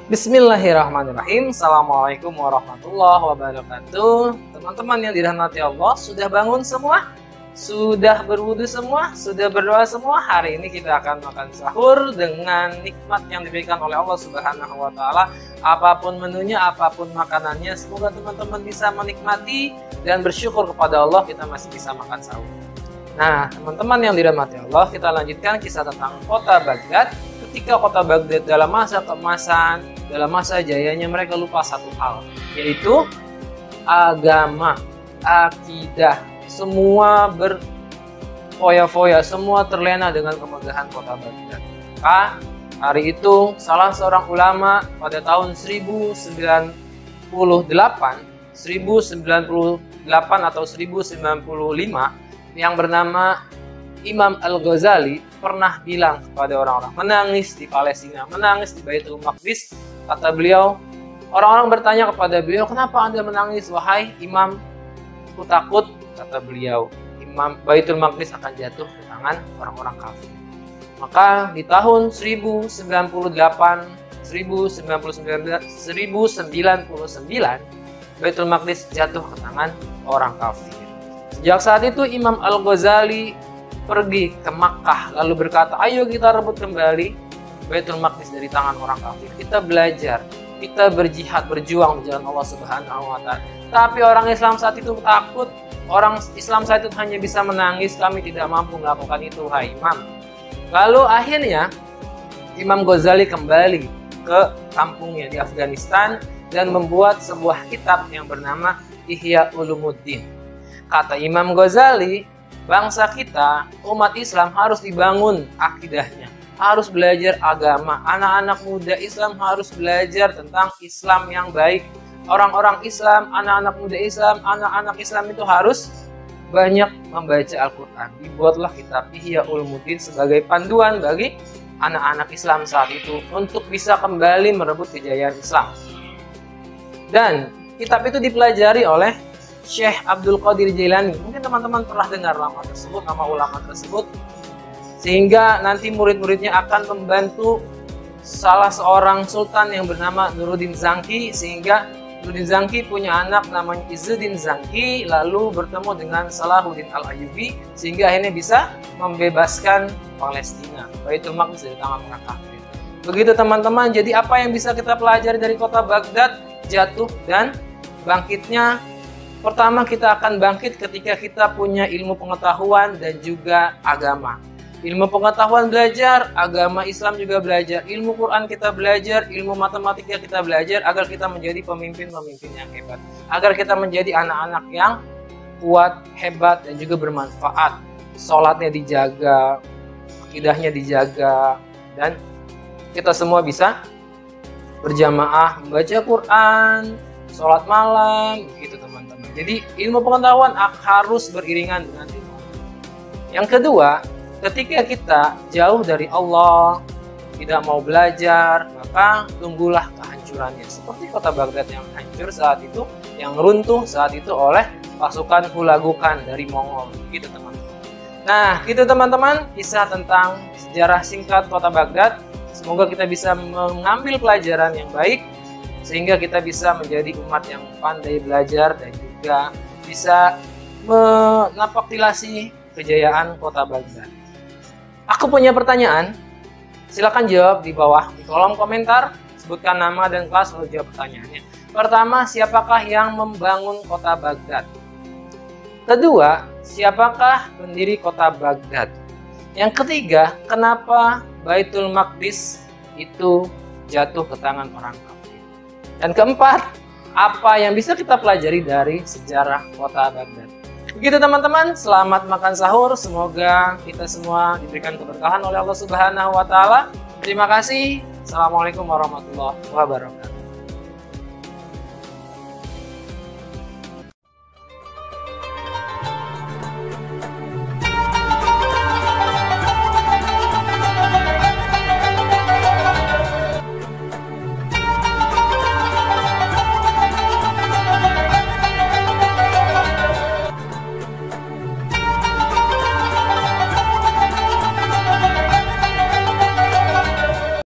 Bismillahirrahmanirrahim. Assalamualaikum warahmatullahi wabarakatuh. Teman-teman yang dirahmati Allah, sudah bangun semua? Sudah berwudu semua? Sudah berdoa semua? Hari ini kita akan makan sahur dengan nikmat yang diberikan oleh Allah Subhanahu wa Ta'ala. Apapun menunya, apapun makanannya, semoga teman-teman bisa menikmati dan bersyukur kepada Allah kita masih bisa makan sahur. Nah, teman-teman yang dirahmati Allah, kita lanjutkan kisah tentang kota Baghdad. Ketika kota Baghdad dalam masa keemasan, dalam masa jayanya, mereka lupa satu hal, yaitu agama, akidah. Semua berfoya-foya, semua terlena dengan kemegahan kota Baghdad. Maka hari itu salah seorang ulama pada tahun 1098 atau 1095 yang bernama Imam Al-Ghazali pernah bilang kepada orang-orang, menangis di Palestina, menangis di Baitul Maqdis. Kata beliau, orang-orang bertanya kepada beliau, kenapa Anda menangis wahai Imam? Aku takut, kata beliau, Imam Baitul Maqdis akan jatuh ke tangan orang-orang kafir. Maka di tahun 1099 Baitul Maqdis jatuh ke tangan orang kafir. Sejak saat itu Imam Al-Ghazali pergi ke Makkah lalu berkata, ayo kita rebut kembali Baitul Maqdis dari tangan orang kafir. Kita belajar, kita berjihad, berjuang di jalan Allah Subhanahu wa Ta'ala. Tapi orang Islam saat itu takut. Orang Islam saat itu hanya bisa menangis, kami tidak mampu melakukan itu, hai Imam. Lalu akhirnya Imam Ghazali kembali ke kampungnya di Afghanistan dan membuat sebuah kitab yang bernama Ihya Ulumuddin. Kata Imam Ghazali, bangsa kita, umat Islam harus dibangun akidahnya, harus belajar agama. Anak-anak muda Islam harus belajar tentang Islam yang baik. Orang-orang Islam, anak-anak muda Islam, anak-anak Islam itu harus banyak membaca Al-Quran. Dibuatlah kitab Ihya Ulumuddin sebagai panduan bagi anak-anak Islam saat itu untuk bisa kembali merebut kejayaan Islam. Dan kitab itu dipelajari oleh Syekh Abdul Qadir Jailani. Mungkin teman-teman pernah dengar nama tersebut, nama ulama tersebut. Sehingga nanti murid-muridnya akan membantu salah seorang sultan yang bernama Nuruddin Zangki. Sehingga Nuruddin Zangki punya anak namanya Izzuddin Zangki, lalu bertemu dengan Salahuddin Al-Ayyubi, sehingga akhirnya bisa membebaskan Palestina, Baitul Maqdis dari tangan orang kafir. Begitu teman-teman, jadi apa yang bisa kita pelajari dari kota Baghdad jatuh dan bangkitnya? Pertama, kita akan bangkit ketika kita punya ilmu pengetahuan dan juga agama. Ilmu pengetahuan belajar, agama Islam juga belajar, ilmu Quran kita belajar, ilmu matematika kita belajar, agar kita menjadi pemimpin-pemimpin yang hebat. Agar kita menjadi anak-anak yang kuat, hebat, dan juga bermanfaat. Sholatnya dijaga, akidahnya dijaga, dan kita semua bisa berjamaah, membaca Quran, sholat malam, begitu teman-teman. Jadi ilmu pengetahuan harus beriringan dengan ilmu. Yang kedua, ketika kita jauh dari Allah, tidak mau belajar, maka tunggulah kehancurannya. Seperti kota Baghdad yang hancur saat itu, yang runtuh saat itu oleh pasukan Hulagukan dari Mongol. Gitu teman-teman. Nah, gitu teman-teman, kisah tentang sejarah singkat kota Baghdad. Semoga kita bisa mengambil pelajaran yang baik, sehingga kita bisa menjadi umat yang pandai belajar dan juga bisa menapaktilasi kejayaan kota Baghdad. Aku punya pertanyaan, silakan jawab di bawah di kolom komentar, sebutkan nama dan kelas lalu jawab pertanyaannya. Pertama, siapakah yang membangun kota Baghdad? Kedua, siapakah pendiri kota Baghdad? Yang ketiga, kenapa Baitul Maqdis itu jatuh ke tangan orang kafir? Dan keempat, apa yang bisa kita pelajari dari sejarah kota Baghdad? Begitu teman-teman, selamat makan sahur. Semoga kita semua diberikan keberkahan oleh Allah Subhanahu wa Ta'ala. Terima kasih. Assalamualaikum warahmatullahi wabarakatuh.